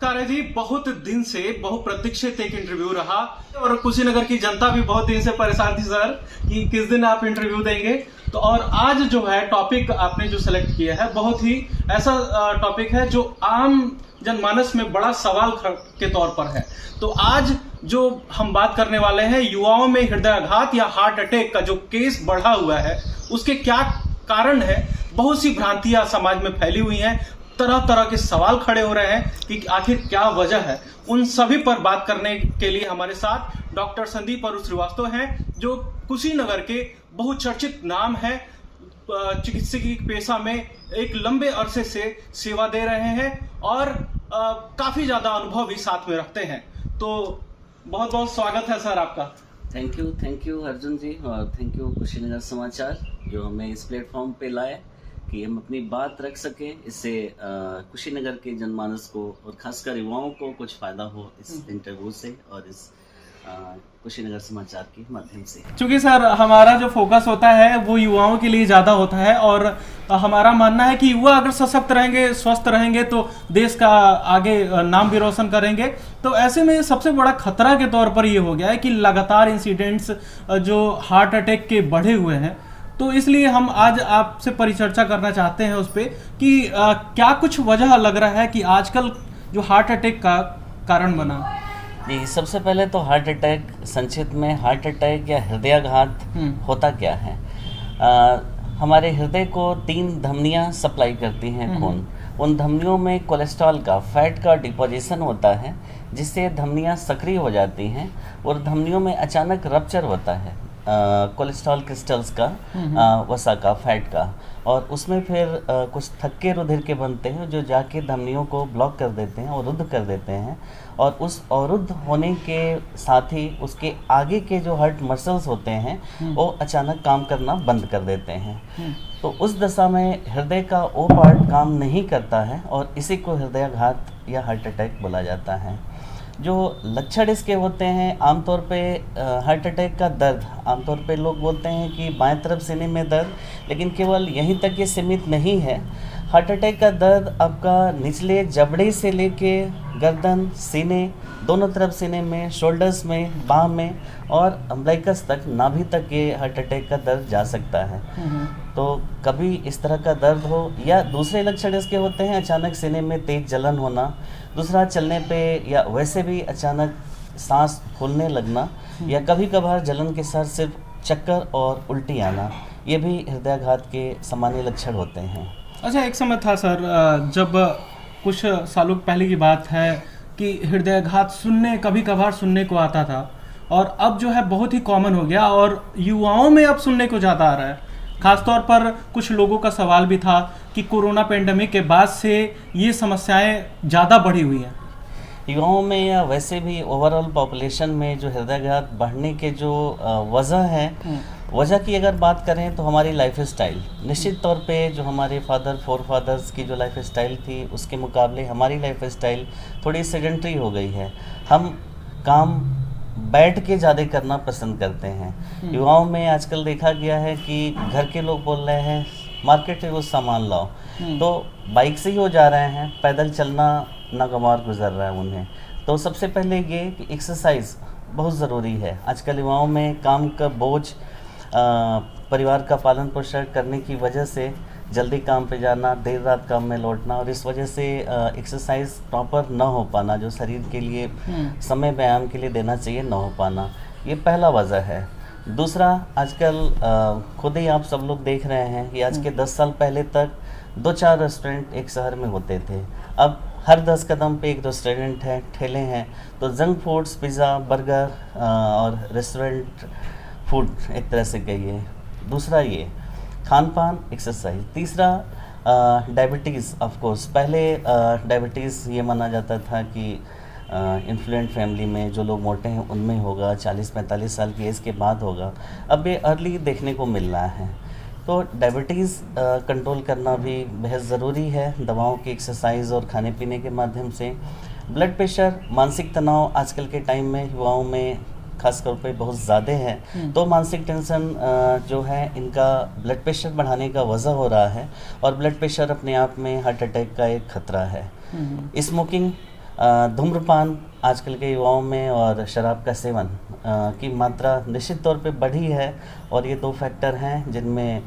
कार्य जी, बहुत दिन से बहुप्रतीक्षित एक इंटरव्यू रहा और कुशीनगर की जनता भी बहुत दिन से परेशान थी सर कि किस दिन आप इंटरव्यू देंगे। तो और आज जो है टॉपिक आपने जो सेलेक्ट किया है बहुत ही ऐसा टॉपिक है जो आम जनमानस में बड़ा सवाल के तौर पर है। तो आज जो हम बात करने वाले हैं युवाओं में हृदयाघात या हार्ट अटैक का जो केस बढ़ा हुआ है उसके क्या कारण है। बहुत सी भ्रांतियां समाज में फैली हुई हैं, तरह तरह के सवाल खड़े हो रहे हैं कि आखिर क्या वजह है। उन सभी पर बात करने के लिए हमारे साथ डॉक्टर संदीप अरुण श्रीवास्तव हैं जो कुशीनगर के बहुचर्चित नाम है। चिकित्सकीय पेशा में एक लंबे अरसे से सेवा दे रहे हैं और काफी ज्यादा अनुभव भी साथ में रखते हैं। तो बहुत बहुत स्वागत है सर आपका। थैंक यू अर्जुन जी, और थैंक यू कुशीनगर समाचार जो हमें इस प्लेटफॉर्म पे लाए कि हम अपनी बात रख सकें। इससे कुशीनगर के जनमानस को और खासकर युवाओं को कुछ फायदा हो इस इंटरव्यू से और इस कुशीनगर समाचार के माध्यम से। क्योंकि सर हमारा जो फोकस होता है वो युवाओं के लिए ज़्यादा होता है और हमारा मानना है कि युवा अगर सशक्त रहेंगे, स्वस्थ रहेंगे तो देश का आगे नाम भी रोशन करेंगे। तो ऐसे में सबसे बड़ा खतरा के तौर पर ये हो गया है कि लगातार इंसिडेंट्स जो हार्ट अटैक के बढ़े हुए हैं। तो इसलिए हम आज आपसे परिचर्चा करना चाहते हैं उस पर कि क्या कुछ वजह लग रहा है कि आजकल जो हार्ट अटैक का कारण बना। जी, सबसे पहले तो हार्ट अटैक, संक्षिप्त में हार्ट अटैक या हृदयाघात होता क्या है। हमारे हृदय को 3 धमनियां सप्लाई करती हैं खून। उन धमनियों में कोलेस्ट्रॉल का, फैट का डिपोजिशन होता है जिससे धमनियां सक्रिय हो जाती हैं और धमनियों में अचानक रप्चर होता है कोलेस्ट्रॉल क्रिस्टल्स का, वसा का, फैट का, और उसमें फिर कुछ थक्के रुधिर के बनते हैं जो जाके धमनियों को ब्लॉक कर देते हैं, अवरुद्ध कर देते हैं। और उस अवरुद्ध होने के साथ ही उसके आगे के जो हार्ट मसल्स होते हैं वो अचानक काम करना बंद कर देते हैं। तो उस दशा में हृदय का वो पार्ट काम नहीं करता है और इसी को हृदयाघात या हार्ट अटैक बोला जाता है। जो लक्षण इसके होते हैं आमतौर पे, हार्ट अटैक का दर्द, आमतौर पे लोग बोलते हैं कि बाएं तरफ सीने में दर्द, लेकिन केवल यहीं तक ये सीमित नहीं है। हार्ट अटैक का दर्द आपका निचले जबड़े से लेके गर्दन, सीने, दोनों तरफ सीने में, शोल्डर्स में, बाह में और अम्बलाइकस तक, नाभि तक ये हार्ट अटैक का दर्द जा सकता है। तो कभी इस तरह का दर्द हो या दूसरे लक्षण इसके होते हैं अचानक सीने में तेज जलन होना, दूसरा चलने पे या वैसे भी अचानक सांस फूलने लगना, या कभी कभार जलन के साथ सिर्फ चक्कर और उल्टी आना, ये भी हृदयाघात के सामान्य लक्षण होते हैं। अच्छा, एक समय था सर जब कुछ सालों पहले की बात है कि हृदयाघात कभी कभार सुनने को आता था और अब जो है बहुत ही कॉमन हो गया और युवाओं में अब सुनने को ज़्यादा आ रहा है। खासतौर पर कुछ लोगों का सवाल भी था कि कोरोना पेंडेमिक के बाद से ये समस्याएं ज़्यादा बढ़ी हुई हैं। युवाओं में या वैसे भी ओवरऑल पॉपुलेशन में जो हृदयाघात बढ़ने के जो वजह है, वजह की अगर बात करें तो हमारी लाइफ स्टाइल, निश्चित तौर पे जो हमारे फोरफादर्स की जो लाइफ स्टाइल थी उसके मुकाबले हमारी लाइफ स्टाइल थोड़ी सेडेंटरी हो गई है। हम काम बैठ के ज़्यादा करना पसंद करते हैं। युवाओं में आजकल देखा गया है कि घर के लोग बोल रहे हैं मार्केट से कुछ सामान लाओ, तो बाइक से ही हो जा रहे हैं, पैदल चलना नागवार गुजर रहा है उन्हें। तो सबसे पहले ये कि एक्सरसाइज बहुत ज़रूरी है। आजकल युवाओं में काम का बोझ, परिवार का पालन पोषण करने की वजह से जल्दी काम पे जाना, देर रात काम में लौटना और इस वजह से एक्सरसाइज प्रॉपर ना हो पाना, जो शरीर के लिए समय व्यायाम के लिए देना चाहिए, ना हो पाना, ये पहला वजह है। दूसरा, आजकल खुद ही आप सब लोग देख रहे हैं कि आज के 10 साल पहले तक 2-4 रेस्टोरेंट एक शहर में होते थे, अब हर 10 कदम पे एक रेस्टोरेंट है, ठेले हैं। तो जंक फूड्स, पिज़्ज़ा, बर्गर और रेस्टोरेंट फूड एक तरह से कहिए। दूसरा ये खान पान, एक्सरसाइज। तीसरा डायबिटीज़। ऑफ कोर्स पहले डायबिटीज़ ये माना जाता था कि इन्फ्लुएंट फैमिली में जो लोग मोटे हैं उनमें होगा, 40-45 साल की एज के बाद होगा। अब ये अर्ली देखने को मिल रहा है। तो डायबिटीज़ कंट्रोल करना भी बेहद ज़रूरी है दवाओं की, एक्सरसाइज और खाने पीने के माध्यम से। ब्लड प्रेशर, मानसिक तनाव आजकल के टाइम में युवाओं में खास तौर पे बहुत ज़्यादा है। तो मानसिक टेंशन जो है इनका ब्लड प्रेशर बढ़ाने का वजह हो रहा है और ब्लड प्रेशर अपने आप में हार्ट अटैक का एक खतरा है। स्मोकिंग धूम्रपान आजकल के युवाओं में और शराब का सेवन की मात्रा निश्चित तौर पे बढ़ी है, और ये 2 फैक्टर हैं जिनमें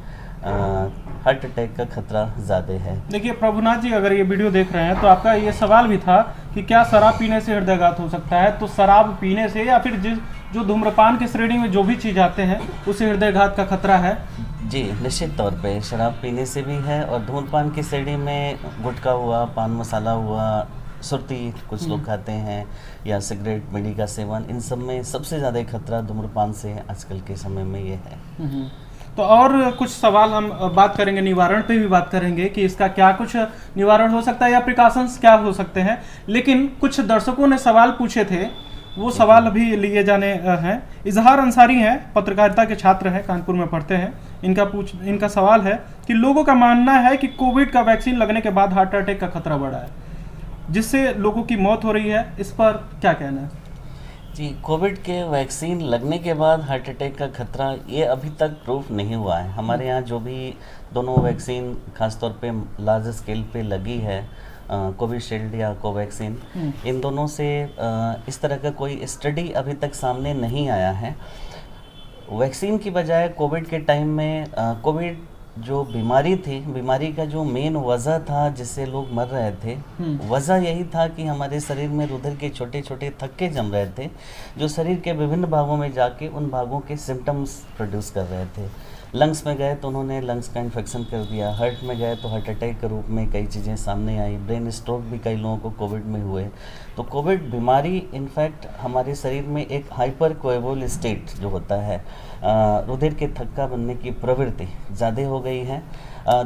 हार्ट अटैक का खतरा ज़्यादा है। देखिए प्रभुनाथ जी, अगर ये वीडियो देख रहे हैं तो आपका ये सवाल भी था कि क्या शराब पीने से हृदयाघात हो सकता है। तो शराब पीने से या फिर जो धूम्रपान की श्रेणी में जो भी चीज़ आते हैं उससे हृदयाघात का खतरा है। जी, निश्चित तौर पे शराब पीने से भी है, और धूम्रपान की श्रेणी में गुटखा हुआ, पान मसाला हुआ, सुर्ती कुछ लोग खाते हैं, या सिगरेट बीड़ी का सेवन, इन सब में सबसे ज़्यादा खतरा धूम्रपान से आजकल के समय में ये है। तो और कुछ सवाल हम बात करेंगे, निवारण पे भी बात करेंगे कि इसका क्या कुछ निवारण हो सकता है या प्रिकॉशंस क्या हो सकते हैं। लेकिन कुछ दर्शकों ने सवाल पूछे थे, वो सवाल अभी लिए जाने हैं। इजहार अंसारी हैं, पत्रकारिता के छात्र हैं, कानपुर में पढ़ते हैं। इनका सवाल है कि लोगों का मानना है कि कोविड का वैक्सीन लगने के बाद हार्ट अटैक का खतरा बढ़ा है, जिससे लोगों की मौत हो रही है। इस पर क्या कहना है? जी, कोविड के वैक्सीन लगने के बाद हार्ट अटैक का खतरा ये अभी तक प्रूफ नहीं हुआ है। हमारे यहाँ जो भी दोनों वैक्सीन खासतौर पे लार्ज स्केल पे लगी है, कोविशील्ड या कोवैक्सीन, इन दोनों से इस तरह का कोई स्टडी अभी तक सामने नहीं आया है। वैक्सीन की बजाय कोविड के टाइम में कोविड जो बीमारी थी, बीमारी का जो मेन वजह था जिससे लोग मर रहे थे, वजह यही था कि हमारे शरीर में रुधिर के छोटे छोटे थक्के जम रहे थे, जो शरीर के विभिन्न भागों में जाके उन भागों के सिम्टम्स प्रोड्यूस कर रहे थे। लंग्स में गए तो उन्होंने लंग्स का इन्फेक्शन कर दिया, हार्ट में गए तो हार्ट अटैक के रूप में कई चीज़ें सामने आई, ब्रेन स्ट्रोक भी कई लोगों को कोविड में हुए। तो कोविड बीमारी इनफैक्ट हमारे शरीर में एक हाइपर कोएबुल स्टेट जो होता है, रुधिर के थक्का बनने की प्रवृत्ति ज़्यादा हो गई है।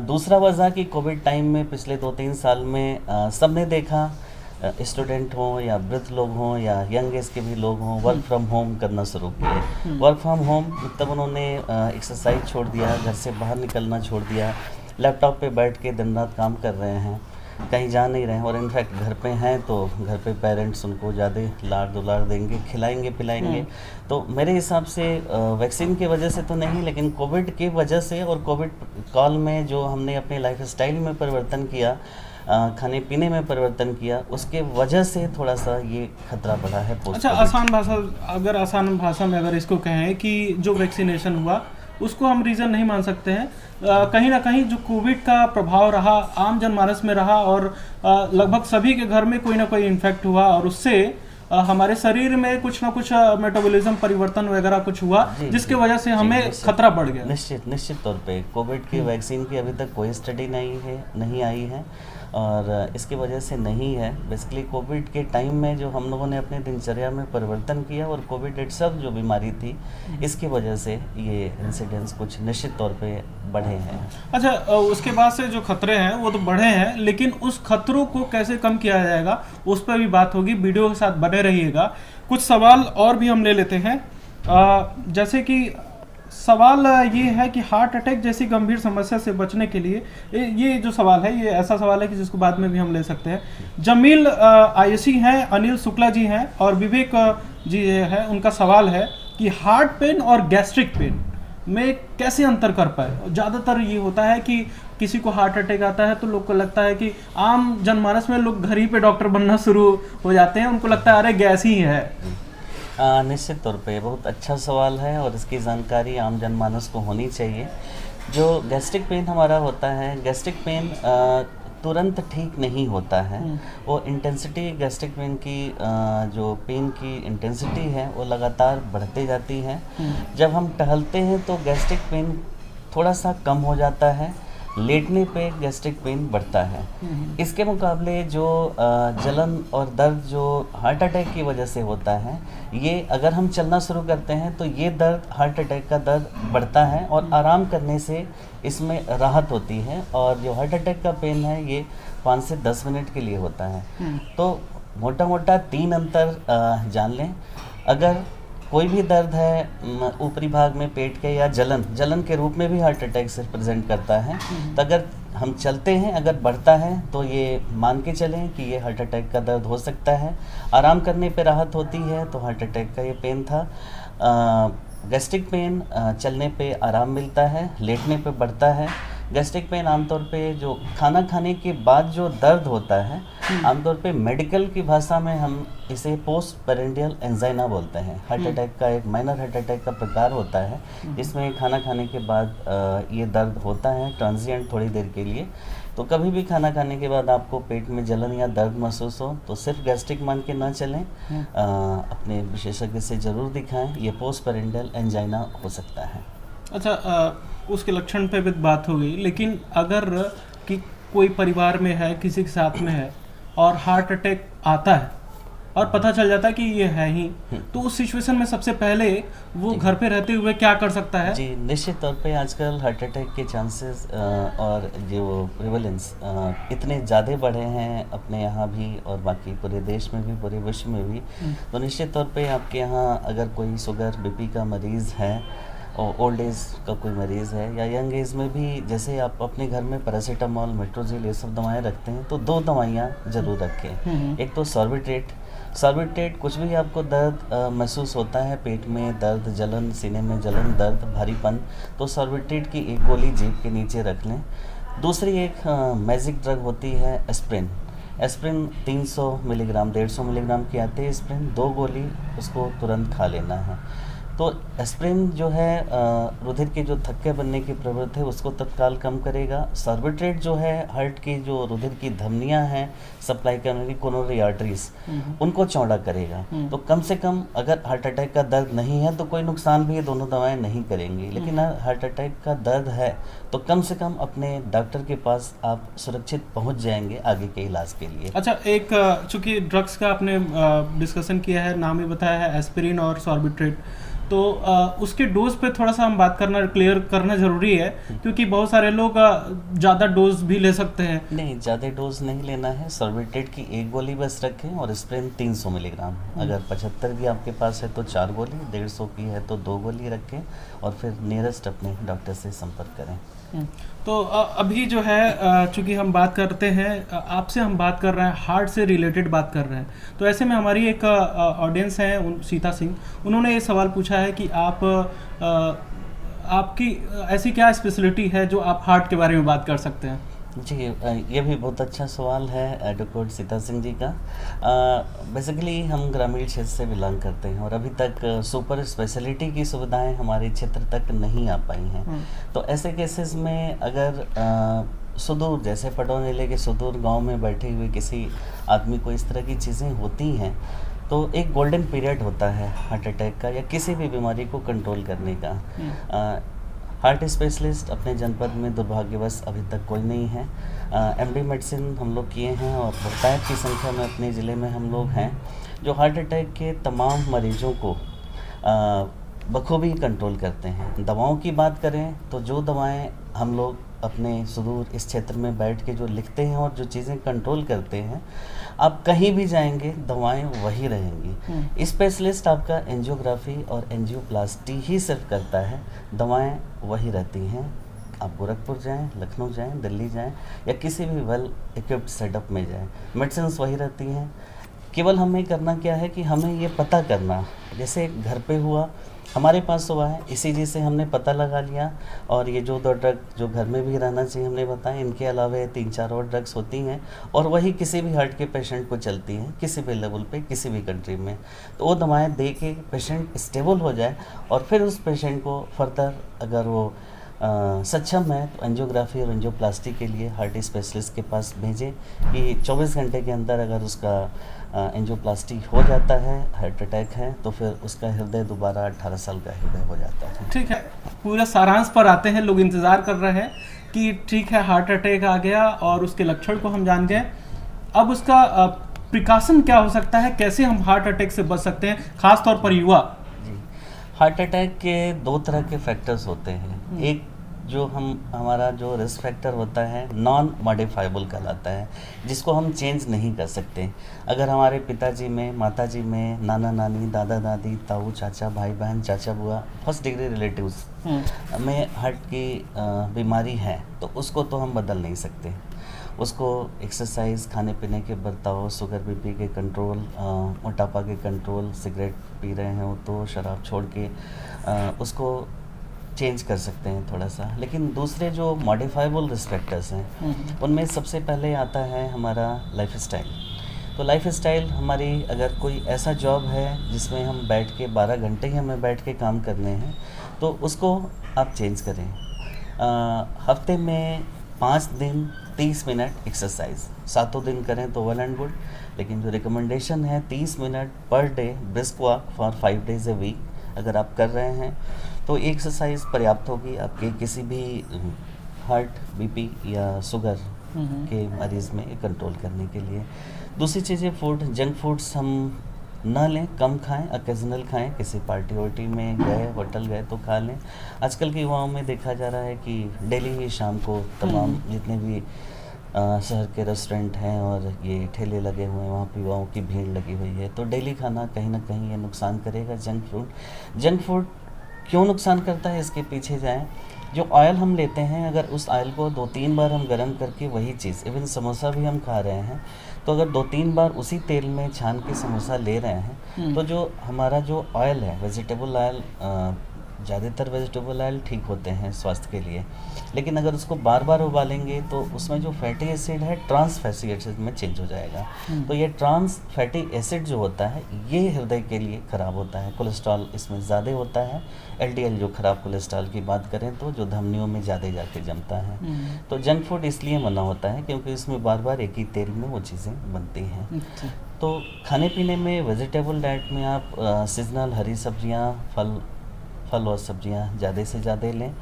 दूसरा वजह कि कोविड टाइम में पिछले 2-3 साल में सबने देखा, स्टूडेंट हों या वृद्ध लोग हों या यंग एज के भी लोग हों, वर्क फ्रॉम होम करना शुरू किए। वर्क फ्रॉम होम तब उन्होंने एक्सरसाइज छोड़ दिया, घर से बाहर निकलना छोड़ दिया, लैपटॉप पे बैठ के दिन रात काम कर रहे हैं, कहीं जा नहीं रहे हैं, और इनफैक्ट घर पे हैं तो घर पे पेरेंट्स उनको ज़्यादा लाड़ दुलार देंगे, खिलाएंगे पिलाएंगे। तो मेरे हिसाब से वैक्सीन की वजह से तो नहीं, लेकिन कोविड की वजह से और कोविड काल में जो हमने अपने लाइफ स्टाइल में परिवर्तन किया, खाने पीने में परिवर्तन किया, उसके वजह से थोड़ा सा ये खतरा बढ़ा है। अच्छा, आसान भाषा में अगर इसको कहें कि जो वैक्सीनेशन हुआ उसको हम रीज़न नहीं मान सकते हैं। कहीं ना कहीं जो कोविड का प्रभाव रहा, आम जनमानस में रहा, और लगभग सभी के घर में कोई ना कोई इन्फेक्ट हुआ, और उससे हमारे शरीर में कुछ ना कुछ मेटाबॉलिज्म परिवर्तन वगैरह कुछ हुआ, जिसकी वजह से हमें खतरा बढ़ गया। निश्चित तौर पे कोविड की वैक्सीन की अभी तक कोई स्टडी नहीं आई है, और इसकी वजह से नहीं है। बेसिकली कोविड के टाइम में जो हम लोगों ने अपने दिनचर्या में परिवर्तन किया, और कोविड इटसेल्फ जो बीमारी थी, इसकी वजह से ये इंसिडेंट्स कुछ निश्चित तौर पे बढ़े हैं। अच्छा, उसके बाद से जो खतरे हैं वो तो बढ़े हैं, लेकिन उस खतरों को कैसे कम किया जाएगा उस पर भी बात होगी। वीडियो के साथ बने रहिएगा। कुछ सवाल और भी हम ले लेते हैं। जैसे कि सवाल ये है कि हार्ट अटैक जैसी गंभीर समस्या से बचने के लिए, ये जो सवाल है ये ऐसा सवाल है कि जिसको बाद में भी हम ले सकते हैं। जमील आयसी हैं, अनिल शुक्ला जी हैं और विवेक जी है। उनका सवाल है कि हार्ट पेन और गैस्ट्रिक पेन में कैसे अंतर कर पाए। ज़्यादातर ये होता है कि किसी को हार्ट अटैक आता है तो लोग को लगता है कि आम जनमानस में लोग घर ही पे डॉक्टर बनना शुरू हो जाते हैं, उनको लगता है अरे गैस ही है। निश्चित तौर पे बहुत अच्छा सवाल है, और इसकी जानकारी आम जनमानस को होनी चाहिए। जो गैस्ट्रिक पेन हमारा होता है, गैस्ट्रिक पेन तुरंत ठीक नहीं होता है। वो इंटेंसिटी गैस्ट्रिक पेन की जो पेन की इंटेंसिटी है वो लगातार बढ़ते जाती है। जब हम टहलते हैं तो गैस्ट्रिक पेन थोड़ा सा कम हो जाता है, लेटने पे गैस्ट्रिक पेन बढ़ता है। इसके मुकाबले जो जलन और दर्द जो हार्ट अटैक की वजह से होता है, ये अगर हम चलना शुरू करते हैं तो ये दर्द, हार्ट अटैक का दर्द बढ़ता है, और आराम करने से इसमें राहत होती है। और जो हार्ट अटैक का पेन है ये 5 से 10 मिनट के लिए होता है। तो मोटा मोटा 3 अंतर जान लें। अगर कोई भी दर्द है ऊपरी भाग में पेट के, या जलन के रूप में भी हार्ट अटैक से प्रेजेंट करता है, तो अगर हम चलते हैं, अगर बढ़ता है तो ये मान के चलें कि ये हार्ट अटैक का दर्द हो सकता है। आराम करने पे राहत होती है तो हार्ट अटैक का ये पेन था। गैस्ट्रिक पेन चलने पे आराम मिलता है, लेटने पे बढ़ता है। गैस्ट्रिक पेन आमतौर पे जो खाना खाने के बाद जो दर्द होता है आमतौर पे मेडिकल की भाषा में हम इसे पोस्ट पेरेंडियल एंजाइना बोलते हैं। हार्ट अटैक का एक माइनर हार्ट अटैक का प्रकार होता है, जिसमें खाना खाने के बाद ये दर्द होता है ट्रांजिएंट थोड़ी देर के लिए। तो कभी भी खाना खाने के बाद आपको पेट में जलन या दर्द महसूस हो तो सिर्फ गैस्ट्रिक मान के ना चलें, अपने विशेषज्ञ से ज़रूर दिखाएं। ये पोस्ट पेरेंडियल एंजाइना हो सकता है। अच्छा, उसके लक्षण पे भी बात हो गई, लेकिन अगर कि कोई परिवार में है, किसी के साथ में है और हार्ट अटैक आता है और पता चल जाता है कि ये है ही, तो उस सिचुएशन में सबसे पहले वो घर पे रहते हुए क्या कर सकता है? जी, निश्चित तौर पे आजकल हार्ट अटैक के चांसेस और जो प्रिवेलेंस इतने ज़्यादा बढ़े हैं अपने यहाँ भी और बाकी पूरे देश में भी, पूरे विश्व में भी। तो निश्चित तौर पे आपके यहाँ अगर कोई शुगर बीपी का मरीज़ है और ओल्ड एज का कोई मरीज़ है या यंग एज में भी, जैसे आप अपने घर में पैरासीटामोल, मेट्रोजिल ये सब दवाएं रखते हैं, तो 2 दवाइयाँ ज़रूर रखें। एक तो सॉर्बिट्रेट कुछ भी आपको दर्द महसूस होता है, पेट में दर्द, जलन, सीने में जलन, दर्द, भारीपन, तो सॉर्बिट्रेट की एक गोली जीभ के नीचे रख लें। दूसरी एक मैजिक ड्रग होती है एस्प्रिन 300 मिलीग्राम, 150 मिलीग्राम की आती है एस्प्रिन, 2 गोली उसको तुरंत खा लेना है। तो एस्प्रिन जो है रुधिर के जो थक्के बनने की प्रवृत्ति है उसको तत्काल कम करेगा। सॉर्बिट्रेट जो है हार्ट की जो रुधिर की धमनियां हैं, सप्लाई करने वाली कोरोनरी आर्टरीज, उनको चौड़ा करेगा। तो कम से कम अगर हार्ट अटैक का दर्द नहीं है तो कोई नुकसान भी ये दोनों दवाएं नहीं करेंगी, लेकिन हार्ट अटैक का दर्द है तो कम से कम अपने डॉक्टर के पास आप सुरक्षित पहुंच जाएंगे आगे के इलाज के लिए। अच्छा, एक चूंकि ड्रग्स का आपने डिस्कशन किया है, नाम ही बताया है एस्पिरिन और सॉर्बिट्रेट, तो उसके डोज पे थोड़ा सा हम बात करना क्लियर करना ज़रूरी है, क्योंकि बहुत सारे लोग ज़्यादा डोज भी ले सकते हैं। नहीं, ज़्यादा डोज नहीं लेना है। सॉर्बिट्रेट की 1 गोली बस रखें और एस्प्रिन 300 मिलीग्राम। अगर 75 की आपके पास है तो 4 गोली, 150 की है तो 2 गोली रखें और फिर नियरेस्ट अपने डॉक्टर से संपर्क करें। तो अभी जो है चूंकि हम बात करते हैं, आपसे हम बात कर रहे हैं, हार्ट से रिलेटेड बात कर रहे हैं, तो ऐसे में हमारी एक ऑडियंस है सीता सिंह, उन्होंने ये सवाल पूछा है कि आपकी ऐसी क्या स्पेशलिटी है जो आप हार्ट के बारे में बात कर सकते हैं? जी, ये भी बहुत अच्छा सवाल है एडवोकेट सीता सिंह जी का। बेसिकली हम ग्रामीण क्षेत्र से बिलोंग करते हैं और अभी तक सुपर स्पेशलिटी की सुविधाएं हमारे क्षेत्र तक नहीं आ पाई हैं। तो ऐसे केसेस में अगर सुदूर, जैसे पटौन जिले के सुदूर गांव में बैठे हुए किसी आदमी को इस तरह की चीज़ें होती हैं, तो एक गोल्डन पीरियड होता है हार्ट अटैक का या किसी भी बीमारी को कंट्रोल करने का। हार्ट स्पेशलिस्ट अपने जनपद में दुर्भाग्यवश अभी तक कोई नहीं है। एमडी मेडिसिन हम लोग किए हैं और बहुतायत की संख्या में अपने ज़िले में हम लोग हैं जो हार्ट अटैक के तमाम मरीजों को बखूबी कंट्रोल करते हैं। दवाओं की बात करें तो जो दवाएं हम लोग अपने सुदूर इस क्षेत्र में बैठ के जो लिखते हैं और जो चीज़ें कंट्रोल करते हैं, आप कहीं भी जाएंगे दवाएं वही रहेंगी। स्पेशलिस्ट आपका एंजियोग्राफी और एंजियोप्लास्टी ही सिर्फ करता है, दवाएं वही रहती हैं। आप गोरखपुर जाएं, लखनऊ जाएं, दिल्ली जाएं या किसी भी वेल इक्विप्ड सेटअप में जाएं, मेडिसिन्स वही रहती हैं। केवल हमें करना क्या है कि हमें ये पता करना, जैसे घर पे हुआ, हमारे पास हुआ है, इसी से हमने पता लगा लिया और ये जो 2 ड्रग जो घर में भी रहना चाहिए हमने बताया, इनके अलावा 3-4 और ड्रग्स होती हैं और वही किसी भी हार्ट के पेशेंट को चलती हैं किसी भी लेवल पे, किसी भी कंट्री में। तो वो दवाएं दे के पेशेंट स्टेबल हो जाए और फिर उस पेशेंट को फर्दर अगर वो सक्षम है तो एंजियोग्राफी और एंजियोप्लास्टी के लिए हार्ट स्पेशलिस्ट के पास भेजें कि 24 घंटे के अंदर अगर उसका एंजियोप्लास्टी हो जाता है, हार्ट अटैक है, तो फिर उसका हृदय दोबारा 18 साल का हृदय हो जाता है। ठीक है, पूरा सारांश पर आते हैं। लोग इंतज़ार कर रहे हैं कि ठीक है, हार्ट अटैक आ गया और उसके लक्षण को हम जान गए, अब उसका प्रिकॉशन क्या हो सकता है, कैसे हम हार्ट अटैक से बच सकते हैं, खास तौर पर युवा? जी, हार्ट अटैक के 2 तरह के फैक्टर्स होते हैं। एक जो हमारा जो रिस्क फैक्टर होता है नॉन मॉडिफाइबल कहलाता है, जिसको हम चेंज नहीं कर सकते। अगर हमारे पिताजी में, माताजी में, नाना नानी, दादा दादी, ताऊ चाचा, भाई बहन, चाचा बुआ, फर्स्ट डिग्री रिलेटिव्स में हार्ट की बीमारी है तो उसको तो हम बदल नहीं सकते। उसको एक्सरसाइज, खाने पीने के बर्ताव, शुगर बीपी के कंट्रोल, मोटापा के कंट्रोल, सिगरेट पी रहे हैं तो शराब छोड़ के उसको चेंज कर सकते हैं थोड़ा सा। लेकिन दूसरे जो मॉडिफाइबल रिस्क फैक्टर्स हैं उनमें सबसे पहले आता है हमारा लाइफ स्टाइल। तो लाइफ स्टाइल हमारी, अगर कोई ऐसा जॉब है जिसमें हम बैठ के 12 घंटे ही हमें बैठ के काम करने हैं तो उसको आप चेंज करें। हफ्ते में 5 दिन 30 मिनट एक्सरसाइज, 7 दिन करें तो वेल एंड गुड। लेकिन जो रिकमेंडेशन है 30 minute per day brisk walk for 5 days a week अगर आप कर रहे हैं तो एक्सरसाइज पर्याप्त होगी आपके किसी भी हार्ट, बीपी या शुगर के मरीज़ में कंट्रोल करने के लिए। दूसरी चीज़ें, फूड, जंक फूड्स हम ना लें, कम खाएं, ओकेजनल खाएं। किसी पार्टी वार्टी में गए, होटल गए तो खा लें। आजकल के युवाओं में देखा जा रहा है कि डेली ही शाम को तमाम जितने भी शहर के रेस्टोरेंट हैं और ये ठेले लगे हुए हैं वहाँ पे युवाओं की भीड़ लगी हुई है। तो डेली खाना कहीं ना कहीं ये नुकसान करेगा। जंक फूड क्यों नुकसान करता है, इसके पीछे जाएं। जो ऑयल हम लेते हैं, अगर उस ऑयल को 2-3 बार हम गर्म करके वही चीज़, इवन समोसा भी हम खा रहे हैं, तो अगर 2-3 बार उसी तेल में छान के समोसा ले रहे हैं तो जो हमारा जो ऑयल है, वेजिटेबल ऑयल, ज़्यादातर वेजिटेबल ऑयल ठीक होते हैं स्वास्थ्य के लिए। लेकिन अगर उसको बार बार उबालेंगे तो उसमें जो फैटी एसिड है ट्रांस फैटी एसिड में चेंज हो जाएगा। तो ये ट्रांस फैटी एसिड जो होता है ये हृदय के लिए ख़राब होता है। कोलेस्ट्रॉल इसमें ज़्यादा होता है। एलडीएल जो ख़राब कोलेस्ट्रॉल की बात करें तो जो धमनियों में ज़्यादा जाके जमता है। तो जंक फूड इसलिए मना होता है क्योंकि इसमें बार बार एक ही तेल में वो चीज़ें बनती हैं। तो खाने पीने में वेजिटेबल डाइट में आप सीजनल हरी सब्जियाँ, फल और सब्जियां ज़्यादा से ज़्यादा लें।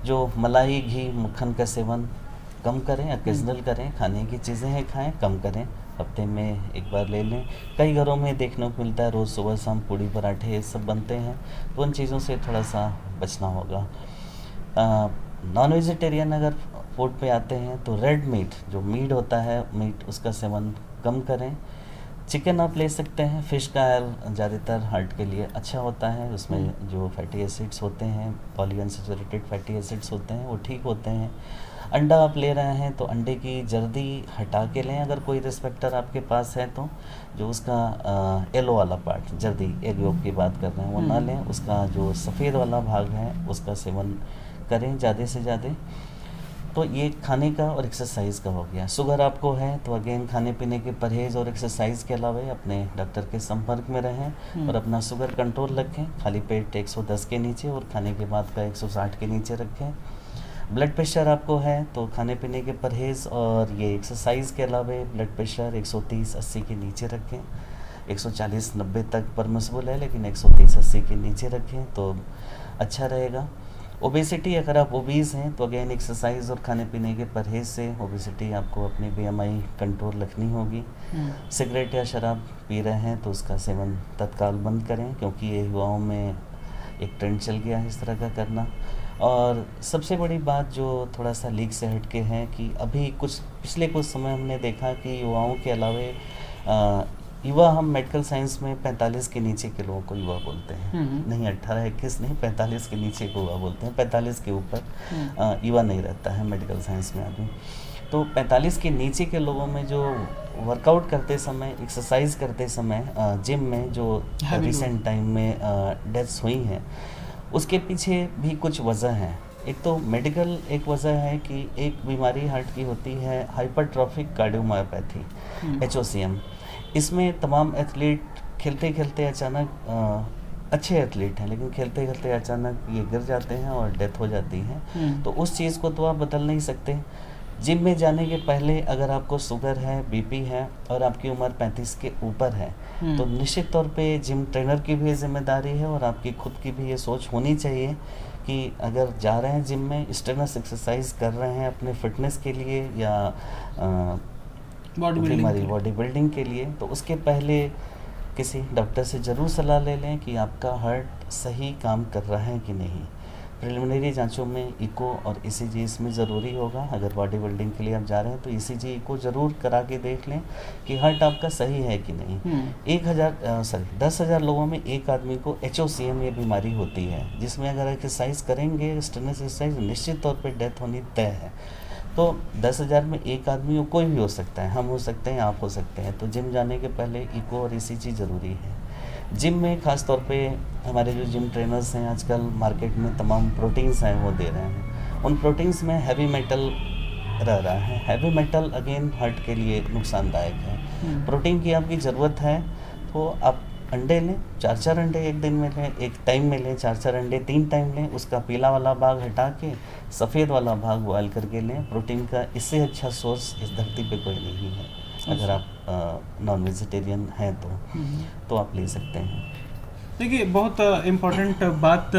जो मलाई, घी, मक्खन का सेवन कम करें, ओकेजनल करें। खाने की चीज़ें हैं खाएं, कम करें, हफ्ते में एक बार ले लें। कई घरों में देखने को मिलता है रोज़ सुबह शाम पूड़ी पराठे ये सब बनते हैं, तो उन चीज़ों से थोड़ा सा बचना होगा। नॉन वेजिटेरियन अगर फूड पे आते हैं तो रेड मीट, जो मीट होता है मीट, उसका सेवन कम करें। चिकन आप ले सकते हैं। फ़िश का ऑयल ज़्यादातर हार्ट के लिए अच्छा होता है। उसमें जो फैटी एसिड्स होते हैं, पॉलीअनसैचुरेटेड फैटी एसिड्स होते हैं, वो ठीक होते हैं। अंडा आप ले रहे हैं तो अंडे की जर्दी हटा के लें अगर कोई रिस्पेक्टर आपके पास है तो। जो उसका येलो वाला पार्ट, जर्दी, एग योक की बात कर रहे हैं, वो ना लें। उसका जो सफ़ेद वाला भाग है उसका सेवन करें ज़्यादा से ज़्यादा। तो ये खाने का और एक्सरसाइज का हो गया। शुगर आपको है तो अगेन खाने पीने के परहेज़ और एक्सरसाइज के अलावा अपने डॉक्टर के संपर्क में रहें और अपना शुगर कंट्रोल रखें। खाली पेट 110 के नीचे और खाने के बाद का 160 के नीचे रखें। ब्लड प्रेशर आपको है तो खाने पीने के परहेज़ और ये एक्सरसाइज के अलावा ब्लड प्रेशर 130-80 के नीचे रखें। 140-90 तक परमिसिबल है लेकिन 130-80 के नीचे रखें तो अच्छा रहेगा। ओबेसिटी, अगर आप ओबीज़ हैं तो अगेन एक्सरसाइज और खाने पीने के परहेज से ओबेसिटी आपको अपनी बीएमआई कंट्रोल रखनी होगी। सिगरेट या शराब पी रहे हैं तो उसका सेवन तत्काल बंद करें क्योंकि ये युवाओं में एक ट्रेंड चल गया है इस तरह का करना। और सबसे बड़ी बात जो थोड़ा सा लीक से हटके है कि अभी पिछले कुछ समय हमने देखा कि युवाओं के अलावा युवा, हम मेडिकल साइंस में 45 के नीचे के लोगों को युवा बोलते हैं, नहीं 18-21 नहीं, 45 के नीचे को युवा बोलते हैं। 45 के ऊपर युवा नहीं रहता है मेडिकल साइंस में आदमी। तो 45 के नीचे के लोगों में जो वर्कआउट करते समय, एक्सरसाइज करते समय जिम में जो रिसेंट टाइम में डेथ्स हुई हैं उसके पीछे भी कुछ वजह हैं। एक तो मेडिकल एक वजह है कि एक बीमारी हार्ट की होती है हाइपरट्रॉफिक कार्डियोमायोपैथी, HOCM। इसमें तमाम एथलीट खेलते खेलते अचानक अच्छे एथलीट हैं लेकिन खेलते खेलते अचानक ये गिर जाते हैं और डेथ हो जाती है। तो उस चीज़ को तो आप बदल नहीं सकते। जिम में जाने के पहले अगर आपको शुगर है, बीपी है और आपकी उम्र 35 के ऊपर है तो निश्चित तौर पे जिम ट्रेनर की भी जिम्मेदारी है और आपकी खुद की भी ये सोच होनी चाहिए कि अगर जा रहे हैं जिम में, स्ट्रेनस एक्सरसाइज कर रहे हैं अपने फिटनेस के लिए या बॉडी बिल्डिंग के लिए, तो उसके पहले किसी डॉक्टर से ज़रूर सलाह ले लें कि आपका हार्ट सही काम कर रहा है कि नहीं। प्रिलिमिनरी जांचों में इको और ECG इसमें ज़रूरी होगा। अगर बॉडी बिल्डिंग के लिए आप जा रहे हैं तो ECG, इको ज़रूर करा के देख लें कि हार्ट आपका सही है कि नहीं। 10,000 लोगों में एक आदमी को HOCM ये बीमारी होती है जिसमें अगर एक्सरसाइज करेंगे, स्ट्रेनस एक्सरसाइज, निश्चित तौर पर डेथ होनी तय है। तो 10,000 में एक आदमी हो, कोई भी हो सकता है, हम हो सकते हैं, आप हो सकते हैं। तो जिम जाने के पहले इको और ECG ज़रूरी है। जिम में ख़ास तौर पे हमारे जो जिम ट्रेनर्स हैं आजकल मार्केट में तमाम प्रोटीन्स हैं वो दे रहे हैं। उन प्रोटीन्स में हैवी मेटल रह रहा है। हैवी मेटल अगेन हार्ट के लिए नुकसानदायक है। प्रोटीन की आपकी ज़रूरत है तो आप अंडे लें, 4-4 अंडे एक दिन में लें, एक टाइम में लें, 4-4 अंडे 3 टाइम लें। उसका पीला वाला भाग हटा के सफ़ेद वाला भाग बॉयल करके लें। प्रोटीन का इससे अच्छा सोर्स इस धरती पे कोई नहीं है। अगर आप नॉन वेजिटेरियन हैं तो आप ले सकते हैं। देखिए, बहुत इम्पोर्टेंट बात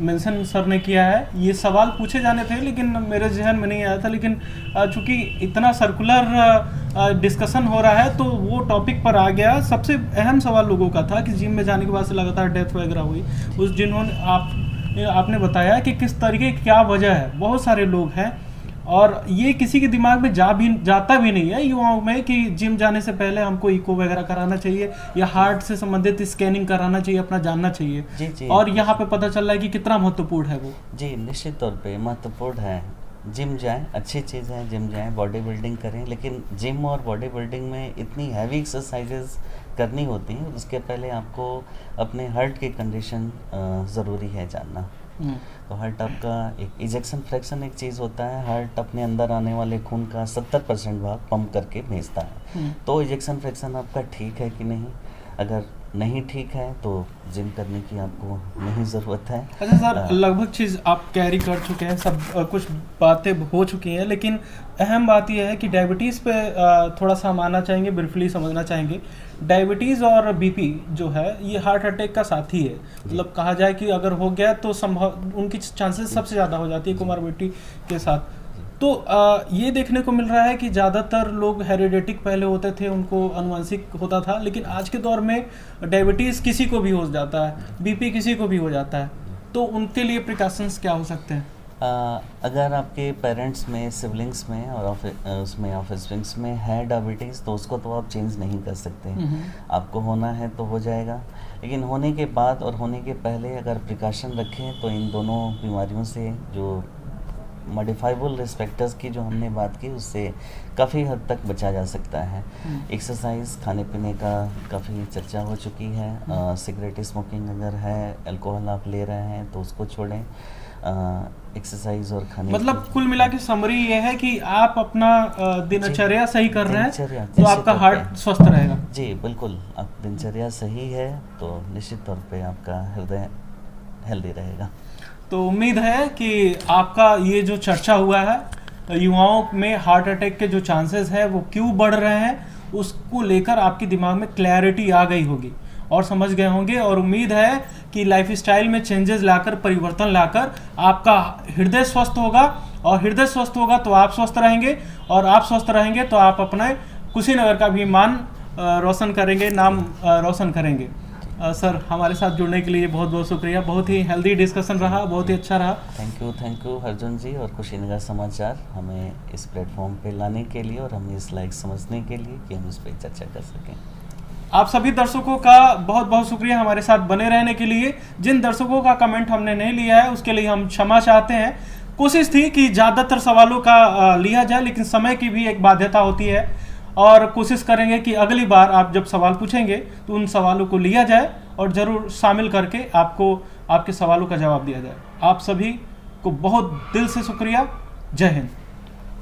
मेंशन सर ने किया है। ये सवाल पूछे जाने थे लेकिन मेरे जहन में नहीं आया था, लेकिन चूंकि इतना सर्कुलर डिस्कशन हो रहा है तो वो टॉपिक पर आ गया। सबसे अहम सवाल लोगों का था कि जिम में जाने के बाद से लगातार डेथ वगैरह हुई, उस जिन्होंने आपने बताया कि किस तरीके की क्या वजह है। बहुत सारे लोग हैं और ये किसी के दिमाग में जाता भी नहीं है युवाओं में कि जिम जाने से पहले हमको इको वगैरह कराना चाहिए या हार्ट से संबंधित स्कैनिंग कराना चाहिए, अपना जानना चाहिए। जी और यहाँ पे पता चल रहा है कि कितना महत्वपूर्ण है वो। जी, निश्चित तौर पे महत्वपूर्ण है। जिम जाएं, अच्छी चीज़ है, जिम जाएं, बॉडी बिल्डिंग करें, लेकिन जिम और बॉडी बिल्डिंग में इतनी हैवी एक्सरसाइजेस करनी होती हैं, उसके पहले आपको अपने हार्ट की कंडीशन ज़रूरी है जानना। तो हार्ट आपका एक इजेक्शन फ्रैक्शन एक चीज़ होता है। हार्ट अपने अंदर आने वाले खून का 70% भाग पंप करके भेजता है। तो इजेक्शन फ्रैक्शन आपका ठीक है कि नहीं, अगर नहीं ठीक है तो जिम करने की आपको नहीं ज़रूरत है। अच्छा सर, लगभग चीज़ आप कैरी कर चुके हैं, सब कुछ बातें हो चुकी हैं, लेकिन अहम बात यह है कि डायबिटीज़ पे थोड़ा सा हम आना चाहेंगे, ब्रीफली समझना चाहेंगे। डायबिटीज़ और बीपी जो है ये हार्ट अटैक का साथी है। मतलब कहा जाए कि अगर हो गया तो संभव उनकी चांसेस सबसे ज़्यादा हो जाती है कोमॉर्बिडिटी के साथ। तो ये देखने को मिल रहा है कि ज़्यादातर लोग हेरिडेटिक पहले होते थे, उनको आनुवंशिक होता था, लेकिन आज के दौर में डायबिटीज़ किसी को भी हो जाता है, बीपी किसी को भी हो जाता है। तो उनके लिए प्रिकॉशंस क्या हो सकते हैं? अगर आपके पेरेंट्स में, सिबलिंग्स में और उसमें ऑफस्प्रिंग्स में है डायबिटीज़ तो उसको तो आप चेंज नहीं कर सकते। आपको होना है तो हो जाएगा, लेकिन होने के बाद और होने के पहले अगर प्रिकॉशन रखें तो इन दोनों बीमारियों से, जो मॉडिफाइबल रिस्क फैक्टर्स की जो हमने बात की, उससे काफ़ी हद तक बचा जा सकता है। एक्सरसाइज, खाने पीने का काफ़ी चर्चा हो चुकी है। सिगरेट स्मोकिंग अगर है, अल्कोहल आप ले रहे हैं तो उसको छोड़ें। एक्सरसाइज और खाने, मतलब कुल मिला के समरी ये है कि आप अपना दिनचर्या सही कर रहे हैं तो आपका हार्ट स्वस्थ रहेगा। जी बिल्कुल, आप दिनचर्या सही है तो निश्चित तौर पे आपका हृदय हेल्दी रहेगा। तो उम्मीद है कि आपका ये जो चर्चा हुआ है युवाओं में हार्ट अटैक के जो चांसेस है वो क्यों बढ़ रहे हैं, उसको लेकर आपके दिमाग में क्लैरिटी आ गई होगी और समझ गए होंगे। और उम्मीद है कि लाइफस्टाइल में चेंजेस लाकर, परिवर्तन लाकर आपका हृदय स्वस्थ होगा, और हृदय स्वस्थ होगा तो आप स्वस्थ रहेंगे, और आप स्वस्थ रहेंगे तो आप अपने कुशीनगर का भी मान रोशन करेंगे, नाम रोशन करेंगे। सर, हमारे साथ जुड़ने के लिए बहुत बहुत शुक्रिया। बहुत ही हेल्दी डिस्कशन रहा, बहुत ही अच्छा रहा। थैंक यू अर्जुन जी और कुशीनगर समाचार हमें इस प्लेटफॉर्म पे लाने के लिए और हमें इस लायक समझने के लिए कि हम इस पर चर्चा कर सकें। आप सभी दर्शकों का बहुत बहुत शुक्रिया हमारे साथ बने रहने के लिए। जिन दर्शकों का कमेंट हमने नहीं लिया है उसके लिए हम क्षमा चाहते हैं। कोशिश थी कि ज़्यादातर सवालों का लिया जाए, लेकिन समय की भी एक बाध्यता होती है, और कोशिश करेंगे कि अगली बार आप जब सवाल पूछेंगे तो उन सवालों को लिया जाए और ज़रूर शामिल करके आपको आपके सवालों का जवाब दिया जाए। आप सभी को बहुत दिल से शुक्रिया। जय हिंद।